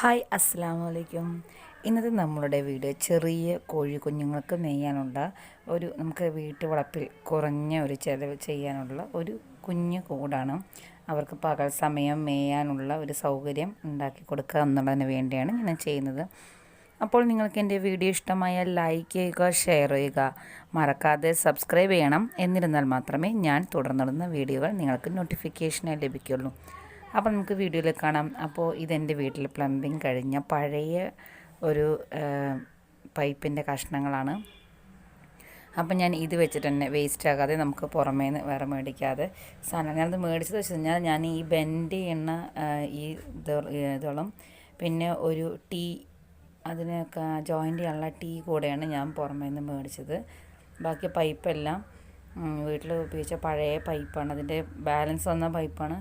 Hi അസ്സലാമു അലൈക്കും. ഇന്നത്തെ നമ്മളുടെ വീഡിയോ ചെറിയ കോഴി കുഞ്ഞുങ്ങൾക്ക് മേയാനുള്ള നമുക്ക് വീട്ടുവളപ്പിൽ കുറഞ്ഞ ഒരു ചിലവ് ചെയ്യാനുള്ള ഒരു കുഞ്ഞു കൂടാണ്. അവർക്ക് പകൽ സമയം മേയാനുള്ള ഒരു സൗകര്യം ഉണ്ടാക്കി കൊടുക്കുക എന്നുള്ളതിന് വേണ്ടിയാണ് ഞാൻ ചെയ്യുന്നത്. അപ്പോൾ നിങ്ങൾക്ക് എൻ്റെ വീഡിയോ ഇഷ്ടമായാൽ ലൈക്ക് ചെയ്യുക, ഷെയർ ചെയ്യുക, മറക്കാതെ സബ്സ്ക്രൈബ് ചെയ്യണം. എന്നിരുന്നാൽ മാത്രമേ ഞാൻ തുടർന്നിടുന്ന വീഡിയോകൾ നിങ്ങൾക്ക് നോട്ടിഫിക്കേഷനായി ലഭിക്കുള്ളൂ. അപ്പോൾ നമുക്ക് വീഡിയോയിൽ കാണാം. അപ്പോൾ ഇതെൻ്റെ വീട്ടിൽ പ്ലംബിങ് കഴിഞ്ഞ പഴയ ഒരു പൈപ്പിൻ്റെ കഷ്ണങ്ങളാണ്. അപ്പം ഞാൻ ഇത് വെച്ചിട്ട് തന്നെ വേസ്റ്റ് ആകാതെ നമുക്ക് പുറമേ നിന്ന് വേറെ മേടിക്കാതെ സാധനം ഞാനത് മേടിച്ചത് വെച്ച് കഴിഞ്ഞാൽ ഞാൻ ഈ ബെൻഡ് ചെയ്യുന്ന ഈ ഇതോളം പിന്നെ ഒരു ടീ അതിനൊക്കെ ജോയിൻ്റ് ചെയ്യാനുള്ള ടീ കൂടെയാണ് ഞാൻ പുറമേ നിന്ന് മേടിച്ചത്. ബാക്കി പൈപ്പെല്ലാം വീട്ടിൽ ഉപയോഗിച്ച പഴയ പൈപ്പാണ്, അതിൻ്റെ ബാലൻസ് വന്ന പൈപ്പാണ്.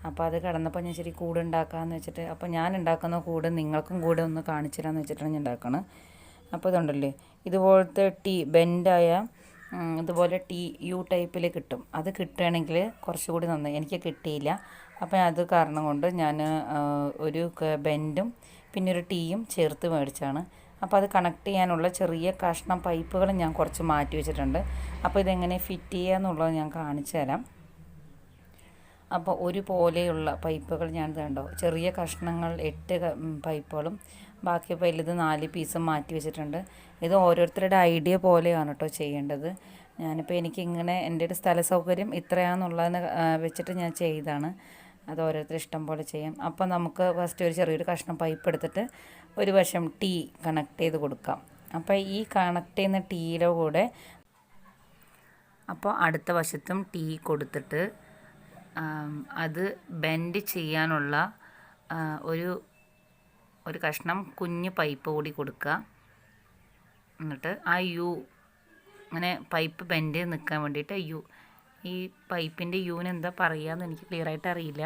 അപ്പോൾ അത് കിടന്നപ്പോൾ ഞാൻ ശരി കൂട് ഉണ്ടാക്കാമെന്ന് വെച്ചിട്ട്, അപ്പോൾ ഞാൻ ഉണ്ടാക്കുന്ന കൂട് നിങ്ങൾക്കും കൂടെ ഒന്ന് കാണിച്ചു തരാമെന്ന് വെച്ചിട്ടാണ് ഞാൻ ഉണ്ടാക്കുന്നത്. അപ്പോൾ ഇതുണ്ടല്ലേ, ഇതുപോലത്തെ ടീ ബെൻഡായ ഇതുപോലെ ടീ യു ടൈപ്പിൽ കിട്ടും. അത് കിട്ടുകയാണെങ്കിൽ കുറച്ചുകൂടി നന്നായി. എനിക്ക് കിട്ടിയില്ല. അപ്പോൾ അത് കാരണം കൊണ്ട് ഞാൻ ഒരു ബെൻഡും പിന്നെ ഒരു ടീയും ചേർത്ത് മേടിച്ചാണ്. അപ്പോൾ അത് കണക്ട് ചെയ്യാനുള്ള ചെറിയ കഷ്ണം പൈപ്പുകൾ ഞാൻ കുറച്ച് മാറ്റി വെച്ചിട്ടുണ്ട്. അപ്പോൾ ഇതെങ്ങനെ ഫിറ്റ് ചെയ്യുക എന്നുള്ളത് ഞാൻ കാണിച്ചു തരാം. അപ്പോൾ ഒരുപോലെയുള്ള പൈപ്പുകൾ ഞാൻ കണ്ടോ, ചെറിയ കഷ്ണങ്ങൾ 8 പൈപ്പുകളും ബാക്കി വലുത് 4 പീസും മാറ്റി വെച്ചിട്ടുണ്ട്. ഇത് ഓരോരുത്തരുടെ ഐഡിയ പോലെയാണ് കേട്ടോ ചെയ്യേണ്ടത്. ഞാനിപ്പോൾ എനിക്കിങ്ങനെ എൻ്റെ ഒരു സ്ഥല സൗകര്യം ഇത്രയാണെന്നുള്ളതിന് വെച്ചിട്ട് ഞാൻ ചെയ്താണ്. അത് ഓരോരുത്തർ ഇഷ്ടം പോലെ ചെയ്യാം. അപ്പോൾ നമുക്ക് ഫസ്റ്റ് ഒരു ചെറിയൊരു കഷ്ണം പൈപ്പ് എടുത്തിട്ട് ഒരു വശം ടീ കണക്ട് ചെയ്ത് കൊടുക്കാം. അപ്പോൾ ഈ കണക്ട് ചെയ്യുന്ന ടീയുടെ കൂടെ അപ്പോൾ അടുത്ത വശത്തും ടീ കൊടുത്തിട്ട് അത് ബെൻഡ് ചെയ്യാനുള്ള ഒരു കഷ്ണം കുഞ്ഞ് പൈപ്പ് കൂടി കൊടുക്കുക. എന്നിട്ട് ആ യു അങ്ങനെ പൈപ്പ് ബെൻഡ് നിൽക്കാൻ വേണ്ടിയിട്ട് ഈ പൈപ്പിൻ്റെ യൂന് എന്താ പറയുകയെന്ന് എനിക്ക് ക്ലിയറായിട്ട് അറിയില്ല.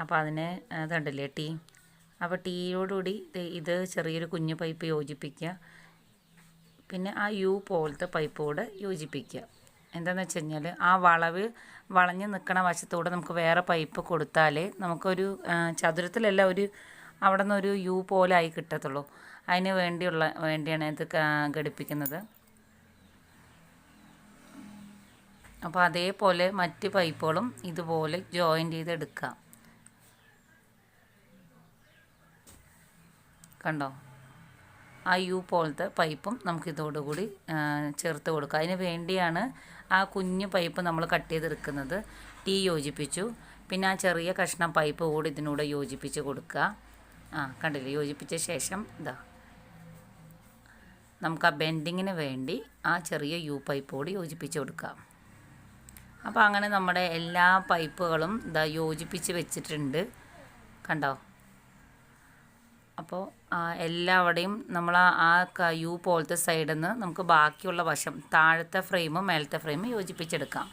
അപ്പോൾ അതിന് അതുണ്ടല്ലേ ടീ, അപ്പോൾ ടീയോടുകൂടി ഇത് ചെറിയൊരു കുഞ്ഞു പൈപ്പ് യോജിപ്പിക്കുക. പിന്നെ ആ യു പോലത്തെ പൈപ്പ് കൂടെ യോജിപ്പിക്കുക. എന്താണെന്ന് വെച്ച് കഴിഞ്ഞാൽ ആ വളഞ്ഞ് നിൽക്കണ വശത്തൂടെ നമുക്ക് വേറെ പൈപ്പ് കൊടുത്താൽ നമുക്കൊരു ചതുരത്തിലല്ല അവിടെ നിന്നൊരു യു പോലെ ആയി കിട്ടത്തുള്ളൂ. അതിന് വേണ്ടിയാണ് ഇത് ഘടിപ്പിക്കുന്നത്. അപ്പോൾ അതേപോലെ മറ്റ് പൈപ്പുകളും ഇതുപോലെ ജോയിൻ്റ് ചെയ്തെടുക്കാം. കണ്ടോ, ആ യു പോലത്തെ പൈപ്പും നമുക്കിതോടുകൂടി ചേർത്ത് കൊടുക്കുക. അതിന് വേണ്ടിയാണ് ആ കുഞ്ഞു പൈപ്പ് നമ്മൾ കട്ട് ചെയ്തെടുക്കുന്നത്. ടീ യോജിപ്പിച്ചു, പിന്നെ ആ ചെറിയ കഷ്ണം പൈപ്പ് കൂടി ഇതിനൂടെ യോജിപ്പിച്ച് കൊടുക്കുക. കണ്ടില്ലേ, യോജിപ്പിച്ച ശേഷം നമുക്ക് ആ ബെൻഡിങ്ങിന് വേണ്ടി ആ ചെറിയ യു പൈപ്പ് കൂടി യോജിപ്പിച്ച് കൊടുക്കുക. അപ്പോൾ അങ്ങനെ നമ്മുടെ എല്ലാ പൈപ്പുകളും യോജിപ്പിച്ച് വെച്ചിട്ടുണ്ട്. കണ്ടോ, അപ്പോൾ എല്ലാവിടെയും നമ്മൾ ആ യു പോലത്തെ സൈഡിൽ നിന്ന് നമുക്ക് ബാക്കിയുള്ള വശം താഴത്തെ ഫ്രെയിമും മേലത്തെ ഫ്രെയിമും യോജിപ്പിച്ചെടുക്കാം.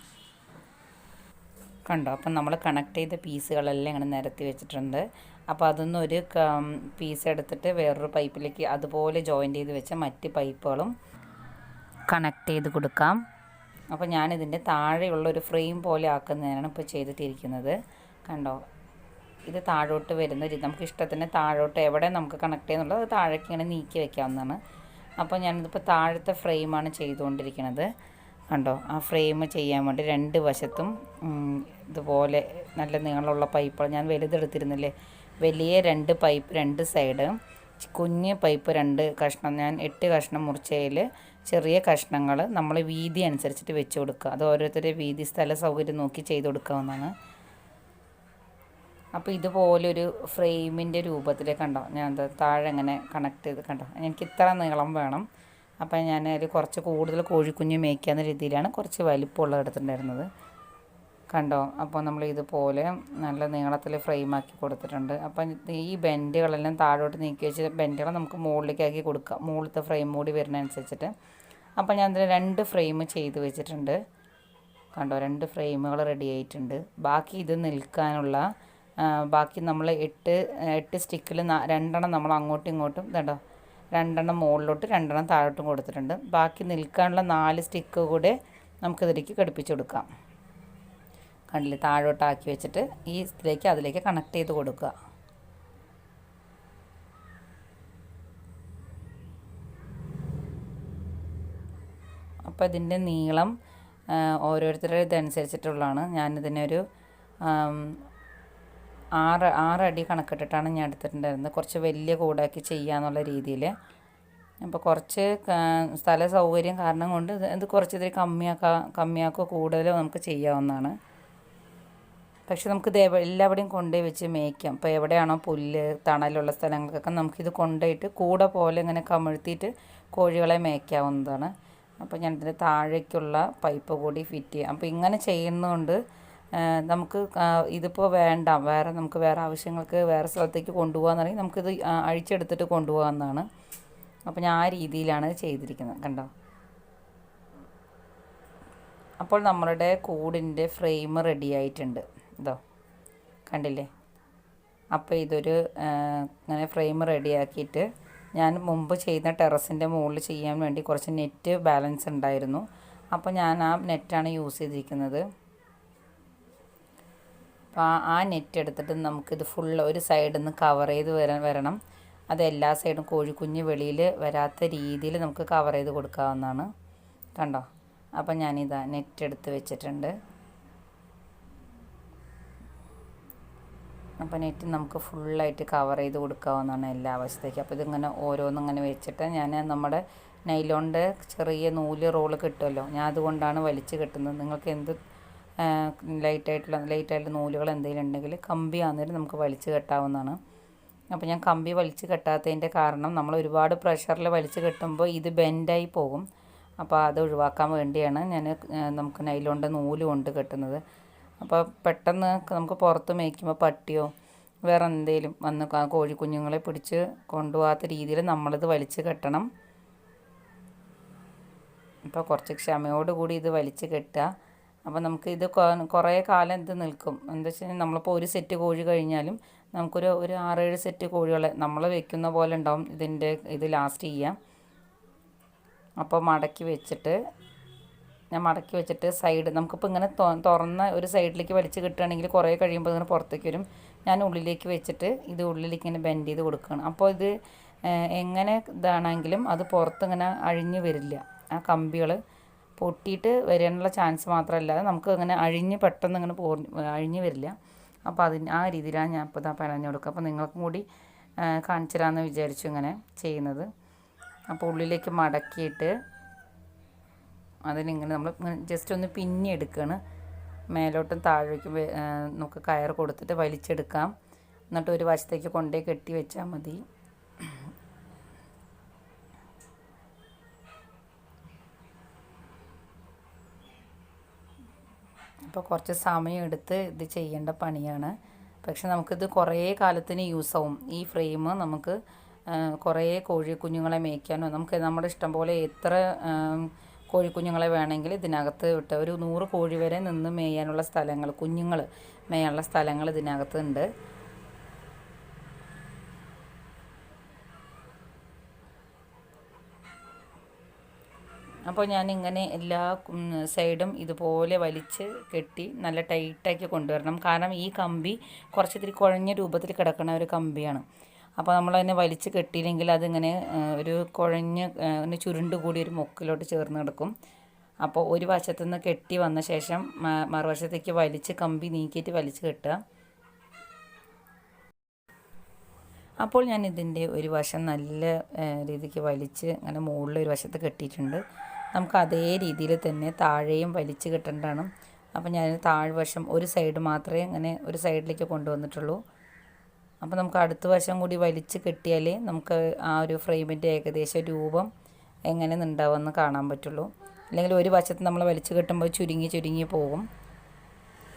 കണ്ടോ, അപ്പം നമ്മൾ കണക്ട് ചെയ്ത പീസുകളെല്ലാം ഇങ്ങനെ നിരത്തി വെച്ചിട്ടുണ്ട്. അപ്പോൾ അതൊന്നും ഒരു പീസ് എടുത്തിട്ട് വേറൊരു പൈപ്പിലേക്ക് അതുപോലെ ജോയിൻ്റ് ചെയ്ത് വെച്ച മറ്റ് പൈപ്പുകളും കണക്ട് ചെയ്ത് കൊടുക്കാം. അപ്പോൾ ഞാനിതിൻ്റെ താഴെയുള്ള ഒരു ഫ്രെയിം പോലെ ആക്കുന്നതിനാണ് ഇപ്പോൾ ചെയ്തിട്ടിരിക്കുന്നത്. കണ്ടോ, ഇത് താഴോട്ട് വരുന്ന രീതി നമുക്ക് ഇഷ്ടത്തിന് താഴോട്ട് എവിടെ നമുക്ക് കണക്ട് ചെയ്യുന്നുള്ളത് അത് താഴേക്ക് ഇങ്ങനെ നീക്കി വെക്കാവുന്നതാണ്. അപ്പോൾ ഞാനിതിപ്പോൾ താഴത്തെ ഫ്രെയിമാണ് ചെയ്തുകൊണ്ടിരിക്കുന്നത്. കണ്ടോ, ആ ഫ്രെയിം ചെയ്യാൻ വേണ്ടി 2 വശത്തും ഇതുപോലെ നല്ല നീളമുള്ള പൈപ്പുകൾ ഞാൻ വലുതെടുത്തിരുന്നില്ലേ, വലിയ 2 പൈപ്പ് 2 സൈഡ്, കുഞ്ഞ് പൈപ്പ് 2 കഷ്ണം, ഞാൻ 8 കഷ്ണം മുറിച്ചതിൽ ചെറിയ കഷ്ണങ്ങൾ നമ്മൾ വീതി അനുസരിച്ചിട്ട് വെച്ച് കൊടുക്കുക. അത് ഓരോരുത്തരുടെ വീതി സ്ഥല സൗകര്യം നോക്കി ചെയ്ത് കൊടുക്കാവുന്നതാണ്. അപ്പോൾ ഇതുപോലൊരു ഫ്രെയിമിൻ്റെ രൂപത്തിൽ കണ്ടോ, ഞാൻ താഴെ ഇങ്ങനെ കണക്ട് ചെയ്ത് കണ്ടോ, എനിക്ക് ഇത്ര നീളം വേണം. അപ്പോൾ ഞാൻ അതിൽ കുറച്ച് കൂടുതൽ കോഴിക്കുഞ്ഞ് മേയ്ക്കാവുന്ന രീതിയിലാണ് കുറച്ച് വലിപ്പമുള്ള എടുത്തിട്ടുണ്ടായിരുന്നത്. കണ്ടോ, അപ്പോൾ നമ്മൾ ഇതുപോലെ നല്ല നീളത്തിൽ ഫ്രെയിമാക്കി കൊടുത്തിട്ടുണ്ട്. അപ്പം ഈ ബെൻഡുകളെല്ലാം താഴോട്ട് നീക്കി വെച്ച് ബെൻഡുകൾ നമുക്ക് മുകളിലേക്കാക്കി കൊടുക്കാം, മുകളിലത്തെ ഫ്രെയിം കൂടി വരുന്നതനുസരിച്ചിട്ട്. അപ്പോൾ ഞാൻ അതിൽ 2 ഫ്രെയിം ചെയ്ത് വെച്ചിട്ടുണ്ട്. കണ്ടോ, 2 ഫ്രെയിമുകൾ റെഡി ആയിട്ടുണ്ട്. ബാക്കി ഇത് നിൽക്കാനുള്ള ബാക്കി നമ്മൾ 8 സ്റ്റിക്കിൽ 2 നമ്മൾ അങ്ങോട്ടും ഇങ്ങോട്ടും കണ്ടോ, 2 മുകളിലോട്ട് 2 താഴോട്ടും കൊടുത്തിട്ടുണ്ട്. ബാക്കി നിൽക്കാനുള്ള 4 സ്റ്റിക്ക് കൂടെ നമുക്കിതിലേക്ക് ഘടിപ്പിച്ച് കൊടുക്കാം. കണ്ടില്ലേ, താഴോട്ടാക്കി വെച്ചിട്ട് ഈ ഇതിലേക്ക് അതിലേക്ക് കണക്ട് ചെയ്ത് കൊടുക്കുക. അപ്പോൾ ഇതിൻ്റെ നീളം ഓരോരുത്തരുടെ ഇതനുസരിച്ചിട്ടുള്ളതാണ്. ഞാനിതിനൊരു 6 അടി കണക്കിട്ടിട്ടാണ് ഞാൻ എടുത്തിട്ടുണ്ടായിരുന്നത്, കുറച്ച് വലിയ കൂടാക്കി ചെയ്യാന്നുള്ള രീതിയിൽ. അപ്പോൾ കുറച്ച് സ്ഥല സൗകര്യം കാരണം കൊണ്ട് ഇത് കുറച്ച് ഇതിൽ കമ്മിയാക്കോ കൂടുതലോ നമുക്ക് ചെയ്യാവുന്നതാണ്. പക്ഷെ നമുക്കിത് എല്ലാവിടെയും കൊണ്ടുപോയി വെച്ച് മേയ്ക്കാം. ഇപ്പോൾ എവിടെയാണോ പുല്ല് തണലുള്ള സ്ഥലങ്ങൾക്കൊക്കെ നമുക്കിത് കൊണ്ടുപോയിട്ട് കൂടെ പോലെ ഇങ്ങനെ കമിഴ്ത്തിയിട്ട് കോഴികളെ മേയ്ക്കാവുന്നതാണ്. അപ്പോൾ ഞാൻ ഇതിൻ്റെ താഴേക്കുള്ള പൈപ്പ് കൂടി ഫിറ്റ് ചെയ്യാം. അപ്പോൾ ഇങ്ങനെ ചെയ്യുന്നതുകൊണ്ട് നമുക്ക് ഇതിപ്പോൾ വേണ്ട, നമുക്ക് വേറെ ആവശ്യങ്ങൾക്ക് വേറെ സ്ഥലത്തേക്ക് കൊണ്ടുപോകാമെന്നുണ്ടെങ്കിൽ നമുക്കിത് അഴിച്ചെടുത്തിട്ട് കൊണ്ടുപോകാവുന്നതാണ്. അപ്പോൾ ഞാൻ ആ രീതിയിലാണ് ചെയ്തിരിക്കുന്നത്, കണ്ടോ. അപ്പോൾ നമ്മളുടെ കൂടിൻ്റെ ഫ്രെയിം റെഡി ആയിട്ടുണ്ട്, ഇതോ കണ്ടില്ലേ. അപ്പോൾ ഇതൊരു ഇങ്ങനെ ഫ്രെയിം റെഡിയാക്കിയിട്ട് ഞാൻ മുമ്പ് ചെയ്ത ടെറസിൻ്റെ മുകളിൽ ചെയ്യാൻ വേണ്ടി കുറച്ച് നെറ്റ് ബാലൻസ് ഉണ്ടായിരുന്നു. അപ്പോൾ ഞാൻ ആ നെറ്റാണ് യൂസ് ചെയ്തിരിക്കുന്നത്. അപ്പോൾ ആ നെറ്റ് എടുത്തിട്ട് നമുക്കിത് ഫുള്ള് ഒരു സൈഡിൽ നിന്ന് കവർ ചെയ്ത് വരണം. അത് എല്ലാ സൈഡും കോഴിക്കുഞ്ഞ് വെളിയിൽ വരാത്ത രീതിയിൽ നമുക്ക് കവർ ചെയ്ത് കൊടുക്കാവുന്നതാണ്, കണ്ടോ. അപ്പം ഞാനിതാ നെറ്റ് എടുത്ത് വെച്ചിട്ടുണ്ട്. അപ്പോൾ നെറ്റ് നമുക്ക് ഫുള്ളായിട്ട് കവർ ചെയ്ത് കൊടുക്കാവുന്നതാണ് എല്ലാ വശത്തേക്കും. അപ്പോൾ ഇതിങ്ങനെ ഓരോന്നിങ്ങനെ വെച്ചിട്ട് ഞാൻ നമ്മുടെ നൈലോണിൻ്റെ ചെറിയ നൂല് റോള് കിട്ടുമല്ലോ, ഞാൻ അതുകൊണ്ടാണ് വലിച്ച് കെട്ടുന്നത്. നിങ്ങൾക്ക് എന്ത് ലൈറ്റായിട്ടുള്ള നൂലുകൾ എന്തെങ്കിലും ഉണ്ടെങ്കിൽ കമ്പി ആണെങ്കിലും നമുക്ക് വലിച്ച് കെട്ടാവുന്നതാണ്. അപ്പോൾ ഞാൻ കമ്പി വലിച്ച് കെട്ടാത്തതിൻ്റെ കാരണം നമ്മൾ ഒരുപാട് പ്രഷറിൽ വലിച്ച് കെട്ടുമ്പോൾ ഇത് ബെൻഡായി പോകും. അപ്പോൾ അത് ഒഴിവാക്കാൻ വേണ്ടിയാണ് ഞാൻ നമുക്ക് നൈലോണിൻ്റെ നൂല് കൊണ്ട് കെട്ടുന്നത്. അപ്പോൾ പെട്ടെന്ന് നമുക്ക് പുറത്ത് മേയ്ക്കുമ്പോൾ പട്ടിയോ വേറെ എന്തെങ്കിലും വന്ന് കോഴിക്കുഞ്ഞുങ്ങളെ പിടിച്ച് കൊണ്ടുപോകാത്ത രീതിയിൽ നമ്മളിത് വലിച്ച് കെട്ടണം. അപ്പോൾ കുറച്ച് ക്ഷമയോടുകൂടി ഇത് വലിച്ച് കെട്ടുക. അപ്പോൾ നമുക്ക് ഇത് കുറേ കാലം ഇത് നിൽക്കും. എന്താ വെച്ച് കഴിഞ്ഞാൽ നമ്മളിപ്പോൾ ഒരു സെറ്റ് കോഴി കഴിഞ്ഞാലും നമുക്കൊരു 6-7 സെറ്റ് കോഴികളെ നമ്മൾ വെക്കുന്ന പോലെ ഉണ്ടാവും ഇത് ലാസ്റ്റ് ചെയ്യാം. അപ്പോൾ മടക്കി വെച്ചിട്ട് സൈഡ് നമുക്കിപ്പോൾ ഇങ്ങനെ തുറന്ന ഒരു സൈഡിലേക്ക് വലിച്ച് കിട്ടുകയാണെങ്കിൽ കുറേ കഴിയുമ്പോൾ ഇങ്ങനെ പുറത്തേക്ക് വരും. ഞാൻ ഉള്ളിലേക്ക് വെച്ചിട്ട് ഇത് ഉള്ളിലേക്ക് ഇങ്ങനെ ബെൻഡ് ചെയ്ത് കൊടുക്കുകയാണ്. അപ്പോൾ ഇത് എങ്ങനെ ഇതാണെങ്കിലും അത് പുറത്തിങ്ങനെ അഴിഞ്ഞു വരില്ല. ആ കമ്പികൾ പൊട്ടിയിട്ട് വരാനുള്ള ചാൻസ് മാത്രമല്ലാതെ നമുക്ക് ഇങ്ങനെ പെട്ടെന്ന് ഇങ്ങനെ അഴിഞ്ഞു വരില്ല. അപ്പോൾ ആ രീതിയിലാണ് ഞാൻ ഇപ്പോൾ പിണഞ്ഞു കൊടുക്കുക. അപ്പോൾ നിങ്ങൾക്കും കൂടി കാണിച്ചു തരാമെന്ന് വിചാരിച്ചു ഇങ്ങനെ ചെയ്യുന്നത്. അപ്പോൾ ഉള്ളിലേക്ക് മടക്കിയിട്ട് അതിനിങ്ങനെ നമ്മൾ ജസ്റ്റ് ഒന്ന് പിന്നി എടുക്കുകയാണ്. മേലോട്ടും താഴേക്കും നമുക്ക് കയർ കൊടുത്തിട്ട് വലിച്ചെടുക്കാം. എന്നിട്ട് ഒരു വശത്തേക്ക് കൊണ്ടുപോയി കെട്ടി വെച്ചാൽ മതി. അപ്പോൾ കുറച്ച് സമയം എടുത്ത് ഇത് ചെയ്യേണ്ട പണിയാണ്. പക്ഷെ നമുക്കിത് കുറേ കാലത്തിന് യൂസ് ആവും. ഈ ഫ്രെയിം നമുക്ക് കുറേ കോഴിക്കുഞ്ഞുങ്ങളെ മേയ്ക്കാനോ നമുക്ക് നമ്മുടെ ഇഷ്ടം പോലെ എത്ര കോഴിക്കുഞ്ഞുങ്ങളെ വേണമെങ്കിൽ ഇതിനകത്ത് വിട്ട് ഒരു 100 കോഴി വരെ നിന്ന് മേയാനുള്ള സ്ഥലങ്ങൾ, കുഞ്ഞുങ്ങൾ മേയാനുള്ള സ്ഥലങ്ങൾ ഇതിനകത്തുണ്ട്. അപ്പോൾ ഞാനിങ്ങനെ എല്ലാ സൈഡും ഇതുപോലെ വലിച്ച് കെട്ടി നല്ല ടൈറ്റാക്കി കൊണ്ടുവരണം. കാരണം ഈ കമ്പി കുറച്ചിത്തിരി കുഴഞ്ഞ രൂപത്തിൽ കിടക്കുന്ന ഒരു കമ്പിയാണ്. അപ്പോൾ നമ്മളതിനെ വലിച്ച് കെട്ടിയില്ലെങ്കിൽ അതിങ്ങനെ ഒരു കുഴഞ്ഞ് ചുരുണ്ട് കൂടി ഒരു മുക്കിലോട്ട് ചേർന്ന് കിടക്കും. അപ്പോൾ ഒരു വശത്തു നിന്ന് കെട്ടി വന്ന ശേഷം മറുവശത്തേക്ക് വലിച്ച് കമ്പി നീക്കിയിട്ട് വലിച്ച് കെട്ടുക. അപ്പോൾ ഞാൻ ഇതിൻ്റെ ഒരു വശം നല്ല രീതിക്ക് വലിച്ച് അങ്ങനെ മുകളിൽ ഒരു വശത്ത് കെട്ടിയിട്ടുണ്ട്. നമുക്ക് അതേ രീതിയിൽ തന്നെ താഴെയും വലിച്ച് കെട്ടേണ്ടതാണ്. അപ്പോൾ ഞാൻ താഴ്വശം ഒരു സൈഡ് മാത്രമേ അങ്ങനെ ഒരു സൈഡിലേക്ക് കൊണ്ടുവന്നിട്ടുള്ളൂ. അപ്പോൾ നമുക്ക് അടുത്ത വശം കൂടി വലിച്ച് കെട്ടിയാലേ നമുക്ക് ആ ഒരു ഫ്രെയിമിൻ്റെ ഏകദേശം രൂപം എങ്ങനെ ഉണ്ടാവുമെന്ന് കാണാൻ പറ്റുള്ളൂ. അല്ലെങ്കിൽ ഒരു വശത്ത് നമ്മൾ വലിച്ച് കെട്ടുമ്പോൾ ചുരുങ്ങി പോകും.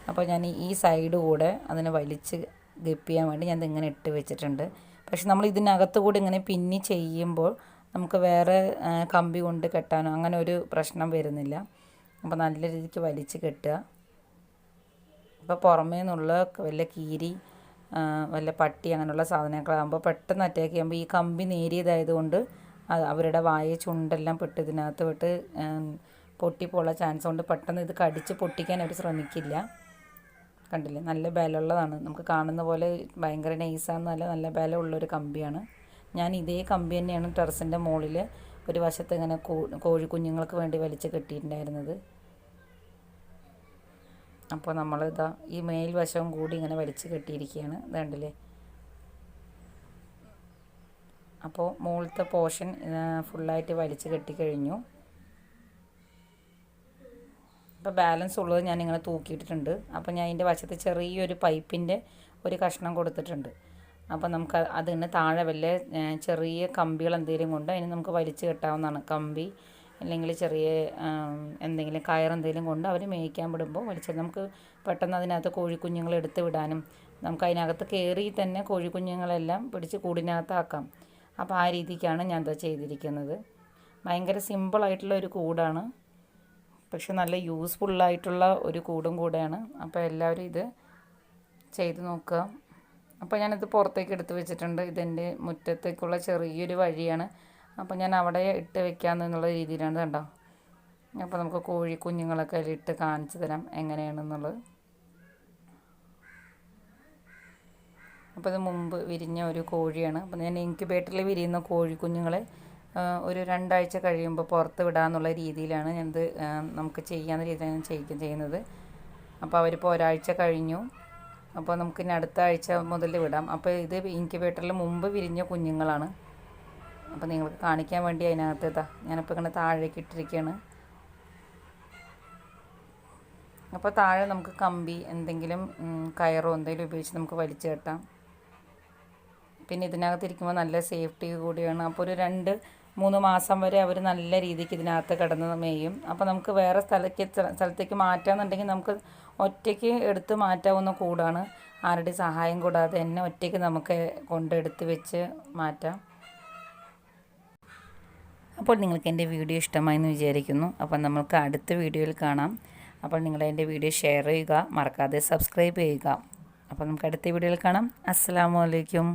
അപ്പോൾ ഞാൻ ഈ സൈഡ് കൂടെ അതിനെ വലിച്ച് ഗപ്പ് ചെയ്യാൻ വേണ്ടി ഞാൻ ഇതിങ്ങനെ ഇട്ട് വെച്ചിട്ടുണ്ട്. പക്ഷെ നമ്മൾ ഇതിനകത്ത് കൂടി ഇങ്ങനെ പിന്നി ചെയ്യുമ്പോൾ നമുക്ക് വേറെ കമ്പി കൊണ്ട് കെട്ടാനോ അങ്ങനെ ഒരു പ്രശ്നം വരുന്നില്ല. അപ്പോൾ നല്ല രീതിക്ക് വലിച്ച് കെട്ടുക. ഇപ്പോൾ പുറമേ നിന്നുള്ള വല്ല കീരി വല്ല പട്ടി അങ്ങനെയുള്ള സാധനങ്ങളാകുമ്പോൾ പെട്ടെന്ന് അറ്റാക്ക് ചെയ്യുമ്പോൾ ഈ കമ്പി നേരിയതായതുകൊണ്ട് അവരുടെ വായ ചുണ്ടെല്ലാം പെട്ട് ഇതിനകത്ത് വിട്ട് പൊട്ടിപ്പോള്ള ചാൻസ് കൊണ്ട് പെട്ടെന്ന് ഇത് കടിച്ച് പൊട്ടിക്കാൻ അവർ ശ്രമിക്കില്ല. കണ്ടില്ലേ, നല്ല ബലമുള്ളതാണ്. നമുക്ക് കാണുന്ന പോലെ ഭയങ്കര നൈസാണെന്നല്ല, നല്ല ബലമുള്ളൊരു കമ്പിയാണ്. ഞാൻ ഇതേ കമ്പി തന്നെയാണ് ടെറസിൻ്റെ മുകളിൽ ഒരു വശത്ത് ഇങ്ങനെ കോഴി കുഞ്ഞുങ്ങൾക്ക് വേണ്ടി വലിച്ച് കെട്ടിയിട്ടുണ്ടായിരുന്നത്. അപ്പോൾ നമ്മളിതാ ഈ മേൽവശവും കൂടി ഇങ്ങനെ വലിച്ച് കെട്ടിയിരിക്കുകയാണ്, ഇതുണ്ടല്ലേ. അപ്പോൾ മുകളിലത്തെ പോർഷൻ ഫുള്ളായിട്ട് വലിച്ച് കെട്ടിക്കഴിഞ്ഞു. അപ്പോൾ ബാലൻസ് ഉള്ളത് ഞാനിങ്ങനെ തൂക്കിയിട്ടിട്ടുണ്ട്. അപ്പോൾ ഞാൻ അതിൻ്റെ വശത്ത് ചെറിയൊരു പൈപ്പിൻ്റെ ഒരു കഷ്ണം കൊടുത്തിട്ടുണ്ട്. അപ്പോൾ നമുക്ക് അതിന് താഴെ വല്ല ചെറിയ കമ്പികൾ എന്തെങ്കിലും കൊണ്ട് അതിന് നമുക്ക് വലിച്ച് കെട്ടാവുന്നതാണ്. കമ്പി അല്ലെങ്കിൽ ചെറിയ എന്തെങ്കിലും കയറെന്തെങ്കിലും കൊണ്ട് അവർ മേയ്ക്കാൻ വിടുമ്പോൾ വലിച്ച് നമുക്ക് പെട്ടെന്ന് അതിനകത്ത് കോഴിക്കുഞ്ഞുങ്ങളെ എടുത്ത് വിടാനും നമുക്ക് അതിനകത്ത് കയറി തന്നെ കോഴിക്കുഞ്ഞുങ്ങളെല്ലാം പിടിച്ച് കൂടിനകത്താക്കാം. അപ്പോൾ ആ രീതിക്കാണ് ഞാൻ ഇത് ചെയ്തിരിക്കുന്നത്. ഭയങ്കര സിമ്പിളായിട്ടുള്ള ഒരു കൂടാണ്, പക്ഷെ നല്ല യൂസ്ഫുള്ളായിട്ടുള്ള ഒരു കൂടും കൂടെയാണ്. അപ്പോൾ എല്ലാവരും ഇത് ചെയ്ത് നോക്കുക. അപ്പോൾ ഞാനിത് പുറത്തേക്ക് എടുത്ത് വെച്ചിട്ടുണ്ട്. ഇതെൻ്റെ മുറ്റത്തേക്കുള്ള ചെറിയൊരു വഴിയാണ്. അപ്പോൾ ഞാൻ അവിടെ ഇട്ട് വെക്കാമെന്നുള്ള രീതിയിലാണ്, കണ്ടോ. അപ്പോൾ നമുക്ക് കോഴി കുഞ്ഞുങ്ങളൊക്കെ അതിലിട്ട് കാണിച്ചു തരാം എങ്ങനെയാണെന്നുള്ളത്. അപ്പോൾ ഇത് മുമ്പ് വിരിഞ്ഞ ഒരു കോഴിയാണ്. അപ്പോൾ ഞാൻ ഇൻക്യുബേറ്ററിൽ വിരിയുന്ന കോഴി കുഞ്ഞുങ്ങളെ ഒരു 2 ആഴ്ച കഴിയുമ്പോൾ പുറത്ത് വിടാമെന്നുള്ള രീതിയിലാണ് ഞാനിത് നമുക്ക് ചെയ്യാവുന്ന രീതിയിലാണ് ഞാൻ ചെയ്യുന്നത്. അപ്പോൾ അവരിപ്പോൾ ഒരാഴ്ച കഴിഞ്ഞു. അപ്പോൾ നമുക്ക് ഇനി അടുത്ത ആഴ്ച മുതൽ വിടാം. അപ്പോൾ ഇത് ഇൻക്യുബേറ്ററിൽ മുമ്പ് വിരിഞ്ഞ കുഞ്ഞുങ്ങളാണ്. അപ്പോൾ നിങ്ങൾക്ക് കാണിക്കാൻ വേണ്ടി അതിനകത്ത് ഞാനിപ്പോൾ ഇങ്ങനെ താഴേക്ക് ഇട്ടിരിക്കുകയാണ്. അപ്പോൾ താഴെ നമുക്ക് കമ്പി എന്തെങ്കിലും കയറോ എന്തെങ്കിലും ഉപയോഗിച്ച് നമുക്ക് വലിച്ചു കെട്ടാം. പിന്നെ ഇതിനകത്തിരിക്കുമ്പോൾ നല്ല സേഫ്റ്റി കൂടിയാണ്. അപ്പോൾ ഒരു 2-3 മാസം വരെ അവർ നല്ല രീതിക്ക് ഇതിനകത്ത് കിടന്ന് മേയും. അപ്പോൾ നമുക്ക് വേറെ സ്ഥലത്തേക്ക് മാറ്റാമെന്നുണ്ടെങ്കിൽ നമുക്ക് ഒറ്റയ്ക്ക് എടുത്ത് മാറ്റാവുന്ന കൂടാണ്. ആരുടെ സഹായം കൂടാതെ തന്നെ ഒറ്റയ്ക്ക് നമുക്ക് കൊണ്ടെടുത്ത് വെച്ച് മാറ്റാം. അപ്പോൾ നിങ്ങൾക്ക് എൻ്റെ വീഡിയോ ഇഷ്ടമായെന്ന് വിചാരിക്കുന്നു. അപ്പോൾ നമുക്ക് അടുത്ത വീഡിയോയിൽ കാണാം. അപ്പോൾ നിങ്ങൾ എൻ്റെ വീഡിയോ ഷെയർ ചെയ്യുക, മറക്കാതെ സബ്സ്ക്രൈബ് ചെയ്യുക. അപ്പോൾ നമുക്ക് അടുത്ത വീഡിയോയിൽ കാണാം. അസ്സലാമു അലൈക്കും.